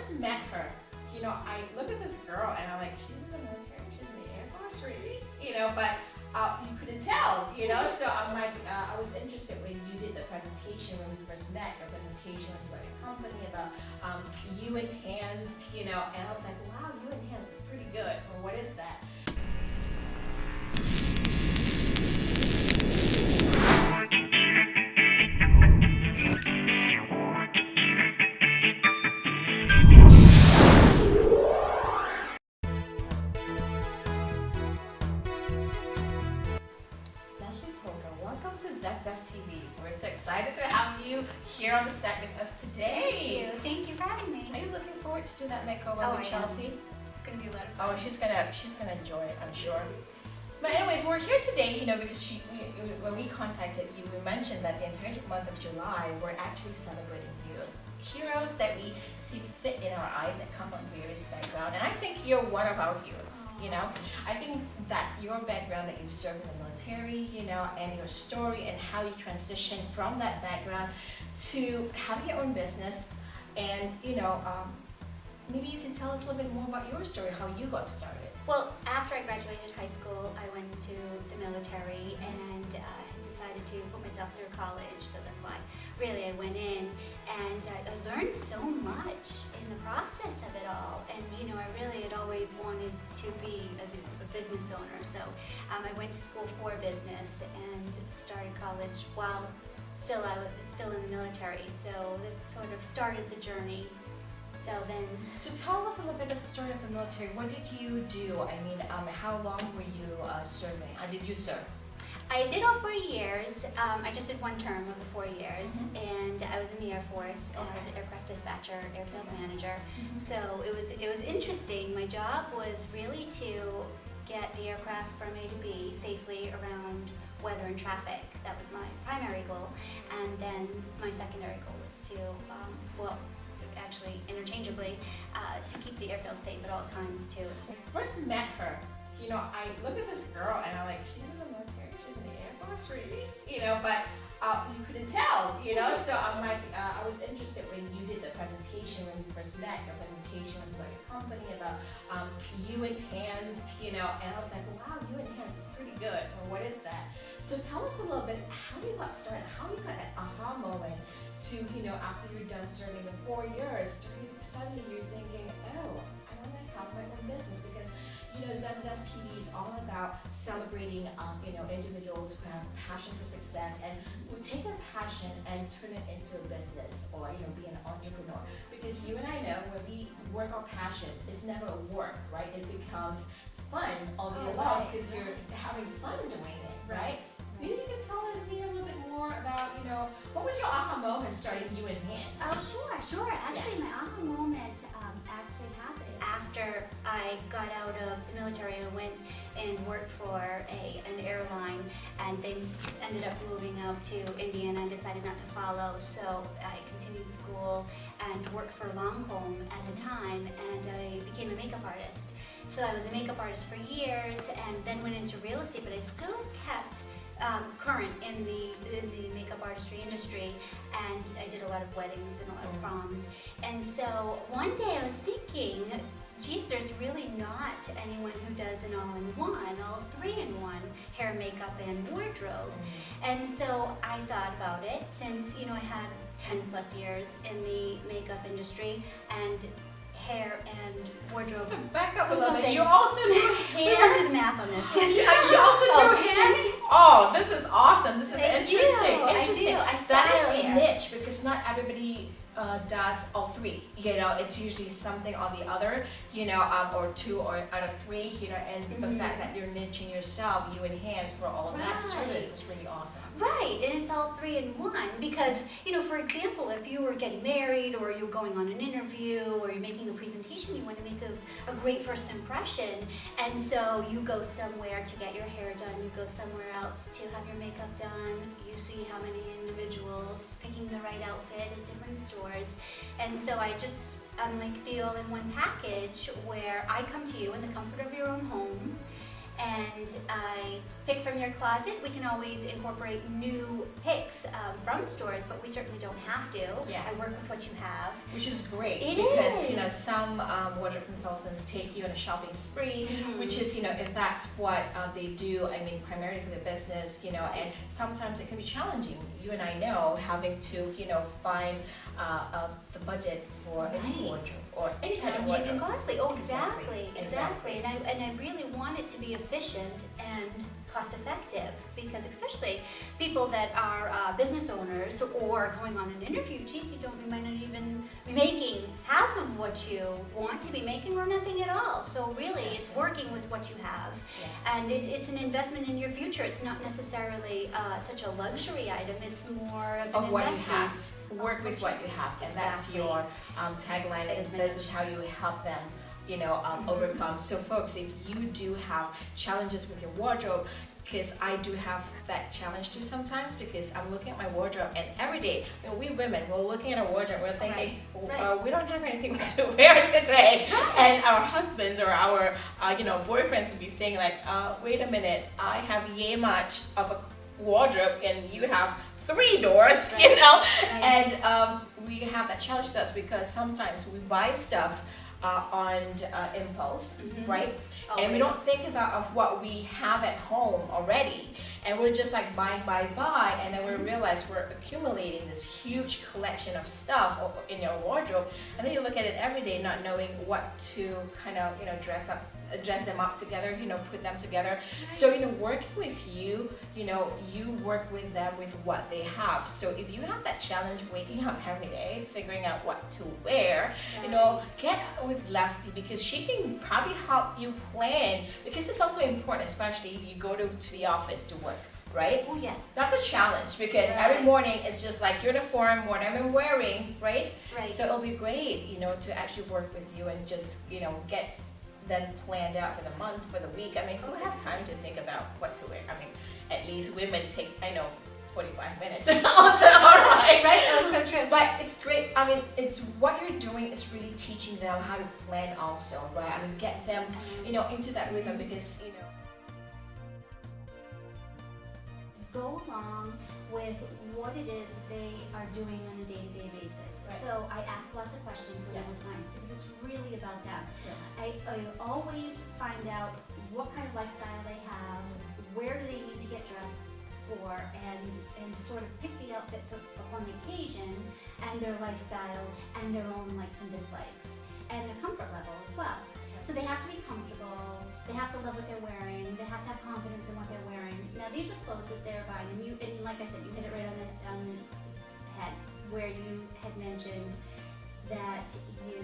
first met her, I look at this girl and I'm like, she's in the military, she's in the Air Force, really? But you couldn't tell, So I'm like, I was interested when you did the presentation when we first met. Your presentation was about your company, about you enhanced, and I was like, wow, you enhanced is pretty good. Well, what is that? Welcome to Zest TV. We're so excited to have you here on the set with us today. Thank you for having me. Are you looking forward to do that makeover with Chelsea? It's gonna be a lot of fun. Oh, she's gonna enjoy it, I'm sure. But anyways, we're here today, because when we contacted you, we mentioned that the entire month of July, we're actually celebrating heroes. Heroes that we see fit in our eyes that come from various backgrounds. And I think you're one of our heroes, I think that your background that you served in the military, and your story and how you transitioned from that background to having your own business. And, maybe you can tell us a little bit more about your story, how you got started. Well, after I graduated high school, I went to the military and decided to put myself through college. So that's why really I went in, and I learned so much in the process of it all. And I really had always wanted to be a business owner. So I went to school for business and started college while I was still in the military. So that sort of started the journey. So tell us a little bit of the story of the military. What did you do? I mean, how long were you serving? Did you serve? I did all 4 years. I just did one term of the 4 years, and I was in the Air Force. And I was an aircraft dispatcher, airfield manager. So it was interesting. My job was really to get the aircraft from A to B safely around weather and traffic. That was my primary goal, and then my secondary goal was to actually interchangeably, to keep the airfield safe at all times too. When I first met her, I look at this girl and I'm like, she's in the military, she's in the Air Force, really? But you couldn't tell, So I'm like, I was interested when you did the presentation when we first met. Your presentation was about your company, about you enhanced, and I was like, wow, you enhanced is pretty good. Well, what is that? So tell us a little bit how you got started, how you got that aha moment to, after you're done serving the 4 years, suddenly you're thinking, oh, I want to have my own business, because, Zest TV is all about celebrating, individuals who have passion for success and who take their passion and turn it into a business or, be an entrepreneur. Because you and I know when we work our passion, it's never work, right? It becomes fun all day long because you're having fun doing it, right? Maybe you can tell me a little bit more about, what was your aha moment starting You Enhance? Oh, sure. Actually, my aha moment actually happened after I got out of the military. I went and worked for an airline, and they ended up moving out to Indiana and decided not to follow. So I continued school and worked for Lancome at the time, and I became a makeup artist. So I was a makeup artist for years, and then went into real estate, but I still kept current in the makeup artistry industry, and I did a lot of weddings and a lot of proms. And so one day I was thinking, geez, there's really not anyone who does an all-in-one, all three-in-one, hair, makeup, and wardrobe. And so I thought about it, since I had 10 plus years in the makeup industry and hair and wardrobe. So back up a little bit. You also do hair. We won't do the math on this. You also do hair. Oh, this is awesome. This is interesting. I do. I style that is a hair. niche, because not everybody does all three. It's usually something or the other, or two or out of three, and the fact that you're niching yourself, You Enhance for all of that service is really awesome. Right, and it's all three in one, because, for example, if you were getting married or you're going on an interview or you're making a presentation, you want to make a great first impression, and so you go somewhere to get your hair done, you go somewhere else to have your makeup done, you see how many individuals picking the right outfit at different stores, and so I'm like the all-in-one package where I come to you in the comfort of your own home, and I pick from your closet. We can always incorporate new picks from stores, but we certainly don't have to. Yeah. I work with what you have. Which is great, It because is. some wardrobe consultants take you on a shopping spree, which is, if that's what they do, I mean, primarily for the business, and sometimes it can be challenging. You and I know having to, find the budget for any wardrobe or any kind of wardrobe. And costly. Oh, exactly. And I really want it to be efficient and cost effective, because especially people that are business owners or going on an interview, geez, you might not even be making half of what you want to be making or nothing at all. So really it's working with what you have, and it's an investment in your future. It's not necessarily such a luxury item, it's more of an what investment. You have. Work with what you have, and that's your tagline in business, how you help them overcome. So folks, if you do have challenges with your wardrobe, because I do have that challenge too sometimes, because I'm looking at my wardrobe and every day, we women, we're looking at our wardrobe, we're thinking, we don't have anything to wear today. And our husbands or our boyfriends would be saying like, wait a minute, I have yay much of a wardrobe and you have 3 doors, and we have that challenge to us because sometimes we buy stuff on impulse, right? Always. And we don't think about of what we have at home already, and we're just like buy, and then we realize we're accumulating this huge collection of stuff in your wardrobe, and then you look at it every day not knowing what to kind of dress them up together, put them together. So, working with you, you work with them with what they have. So if you have that challenge waking up every day, figuring out what to wear, get with Leslie, because she can probably help you plan, because it's also important, especially if you go to the office to work. Right? Oh, yes. That's a challenge, because every morning it's just like uniform, what I'm wearing, right? So it'll be great, to actually work with you and just, get then planned out for the month, for the week. I mean, who has time to think about what to wear? I mean, at least women take, 45 minutes. Also, all right. Right? That's so true. But it's great. I mean, it's what you're doing is really teaching them how to plan also, right? I mean, get them, into that rhythm, because, go along with what it is they are doing on a day-to-day basis. Right. So I ask lots of questions with my clients, because it's really about them. Yes. I always find out what kind of lifestyle they have, where do they need to get dressed for, and sort of pick the outfits upon the occasion, and their lifestyle, and their own likes and dislikes, and their comfort level as well. So they have to be comfortable, they have to love what they're wearing, they have to have confidence in what they're wearing. Now these are clothes that they're buying, and like I said, you hit it right on the head, where you had mentioned that you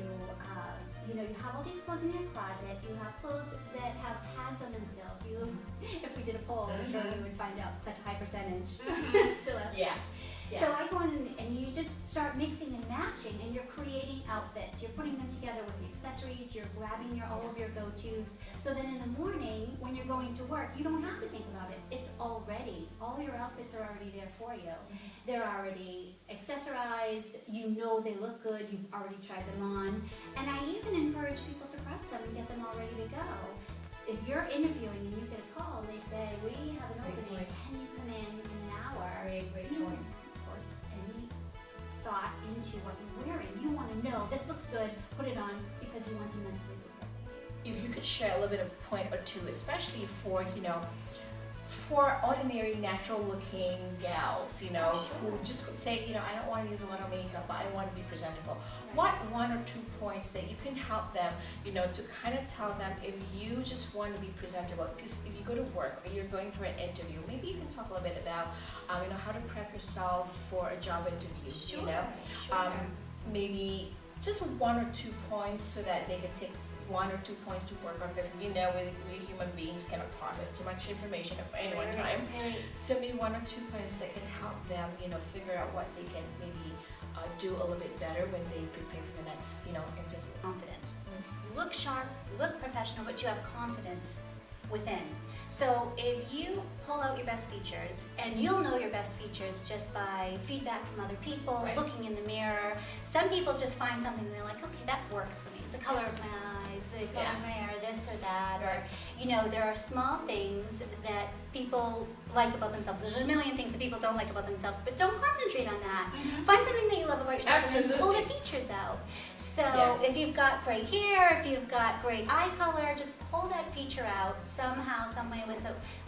have all these clothes in your closet, you have clothes that have tags on them still. If we did a poll, I'm sure we would find out such a high percentage still out there. So I go in and you just start mixing and matching, and you're creating outfits. You're putting them together with the accessories. You're grabbing all of your go-tos. So then in the morning, when you're going to work, you don't have to think about it. It's already, all your outfits are already there for you. They're already accessorized. You know they look good. You've already tried them on. And I even encourage people to press them and get them all ready to go. If you're interviewing and you get a call, they say, we have an opening, can you come in an hour? Great point. Put any thought into what you're wearing. You want to know, this looks good, put it on, because you want to mentally prepare. If you could share a little bit of point or two, especially for, for ordinary, natural-looking gals, who just say, I don't want to use a lot of makeup, but I want to be presentable. What 1 or 2 points that you can help them, to kind of tell them if you just want to be presentable? Because if you go to work or you're going for an interview, maybe you can talk a little bit about, how to prep yourself for a job interview. Maybe just 1 or 2 points so that they can take 1 or 2 points to work on, because we human beings cannot process too much information at any one time. So maybe 1 or 2 points that can help them, figure out what they can maybe do a little bit better when they prepare for the next, interview. Confidence. You look sharp, you look professional, but you have confidence within. So if you pull out your best features, and you'll know your best features just by feedback from other people, looking in the mirror. Some people just find something and they're like, okay, that works for me. The color of my eyes, the color of my hair, this or that, or, you know, there are small things that people like about themselves. There's a million things that people don't like about themselves, but don't concentrate on that. Find something that you love about yourself and then pull the features out. So if you've got gray hair, if you've got gray eye color, just pull that feature out somehow, some way,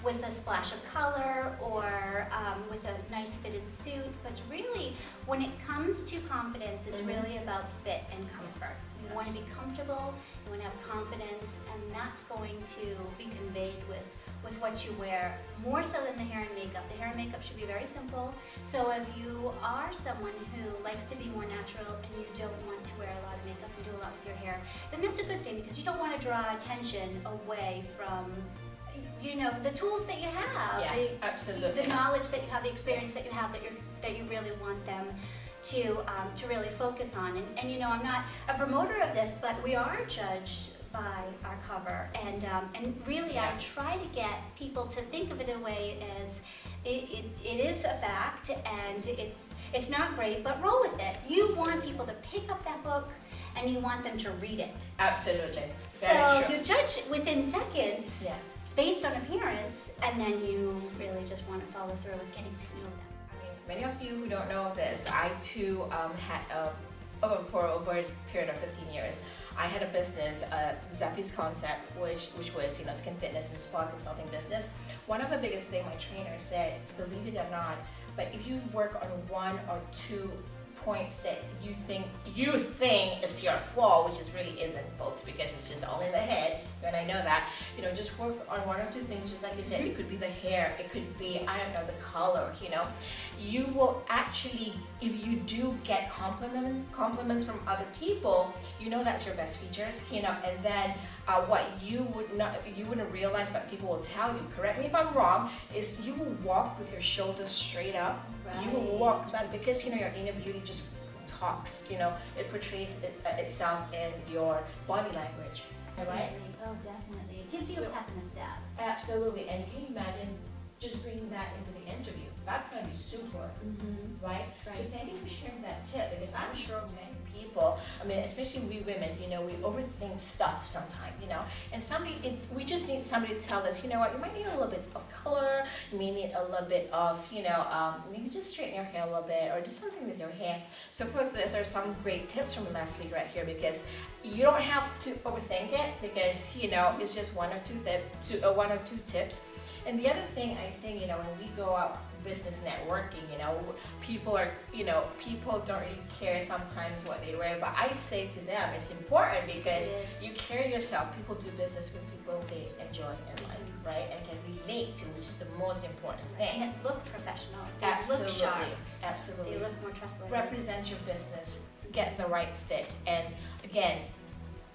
with a splash of color, or with a nice fitted suit. But really, when it comes to confidence, it's really about fit and comfort. You want to be comfortable, you want to have confidence, and that's going to be conveyed with what you wear, more so than the hair and makeup. The hair and makeup should be very simple. So if you are someone who likes to be more natural and you don't want to wear a lot of makeup and do a lot with your hair, then that's a good thing, because you don't want to draw attention away from, you know, the tools that you have, absolutely. The knowledge that you have, the experience that you have, that you really want them to really focus on. And you know, I'm not a promoter of this, but we are judged by our cover, and really I try to get people to think of it in a way as it is a fact, and it's not great, but roll with it. You want people to pick up that book, and you want them to read it. Absolutely. So you judge within seconds based on appearance, and then you really just want to follow through with getting to know them. For many of you who don't know this, I too had for over a period of 15 years, I had a business, Zephy's Concept, which was, you know, skin fitness and spa consulting business. One of the biggest things my trainer said, believe it or not, but if you work on 1 or 2 points that you think it's your flaw, which is really isn't, folks, because it's just all in the head, and I know that, you know, just work on 1 or 2 things, just like you said. It could be the hair, it could be, I don't know, the color, you know. You will actually, if you do get compliments from other people, you know that's your best features, you know, and then what you wouldn't realize, but people will tell you, correct me if I'm wrong, is you will walk with your shoulders straight up. You will walk back, because, you know, your inner beauty just talks, you know, it portrays itself in your body language, right? Oh, definitely. It gives you a pep in the step. Absolutely, and can you imagine just bringing that into the interview? That's going to be super, right? So thank you for sharing that tip, because I'm sure many people, I mean, especially we women, you know, we overthink stuff sometimes, you know, and we just need somebody to tell us, you know what, you might need a little bit of color, you may need a little bit of, you know, maybe just straighten your hair a little bit, or do something with your hair. So folks, these are some great tips from Leslie right here, because you don't have to overthink it, because, you know, it's just 1 or 2 tips. And the other thing, I think, you know, when we go out business networking, you know, people don't really care sometimes what they wear, but I say to them, it's important, because you carry yourself. People do business with people they enjoy and like, right, and can relate to, which is the most important thing. And look professional. They Absolutely. look sharp. Absolutely. They look more trustworthy. Represent your business, get the right fit, and again,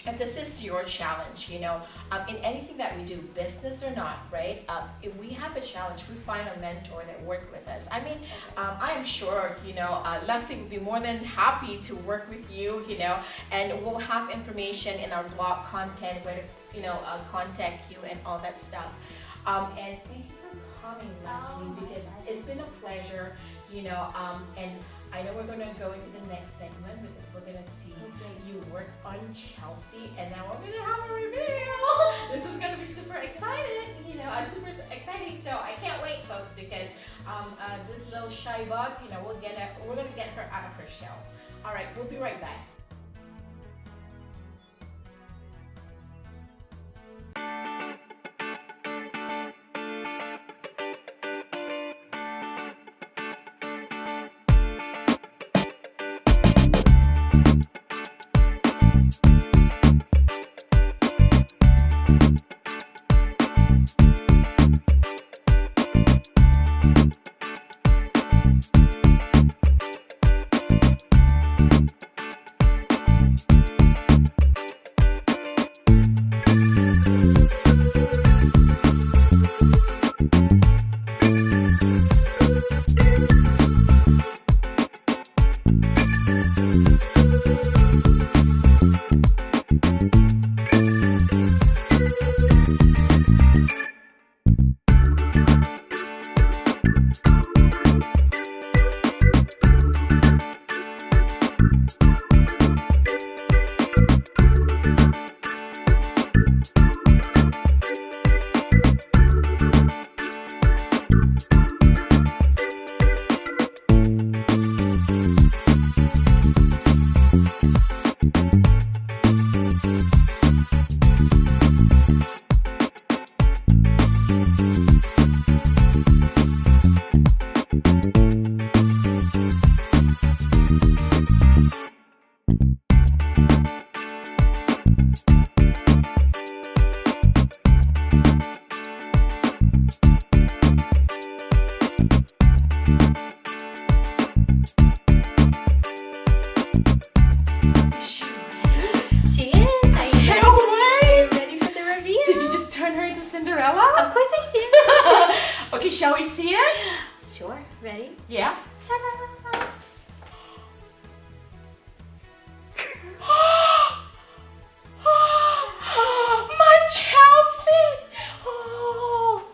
and this is your challenge, you know, in anything that we do, business or not, right? If we have a challenge, we find a mentor that works with us. I mean, I am sure, you know, Leslie would be more than happy to work with you, you know, and we'll have information in our blog content where to, you know, contact you and all that stuff. And thank you for coming, Leslie, because it's been a pleasure, you know, and I know we're going to go into the next segment, because we're going to see you work on Chelsea, and now we're going to have a reveal. This is going to be super exciting, you know, super exciting. So I can't wait, folks, because this little shy bug, you know, we're going to get her out of her shell. All right, we'll be right back. Okay, shall we see it? Sure. Ready? Yeah. Ta-da! My Chelsea! Oh.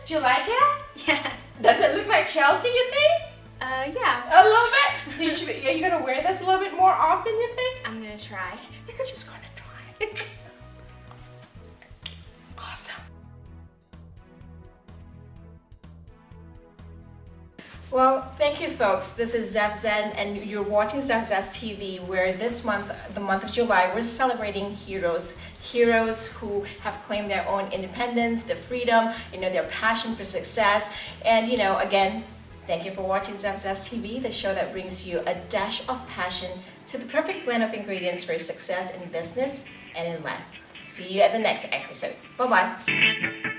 Do you like it? Yes. Does it look like Chelsea, you think? Yeah. A little bit? So are you gonna wear this a little bit more often, you think? I'm gonna try. She's gonna try. Awesome. Well, thank you folks. This is Zev Zen and you're watching Zev Zen's TV, where this month, the month of July, we're celebrating heroes. Heroes who have claimed their own independence, their freedom, their passion for success. And again, thank you for watching Zev Zen's TV, the show that brings you a dash of passion to the perfect blend of ingredients for success in business and in life. See you at the next episode. Bye-bye.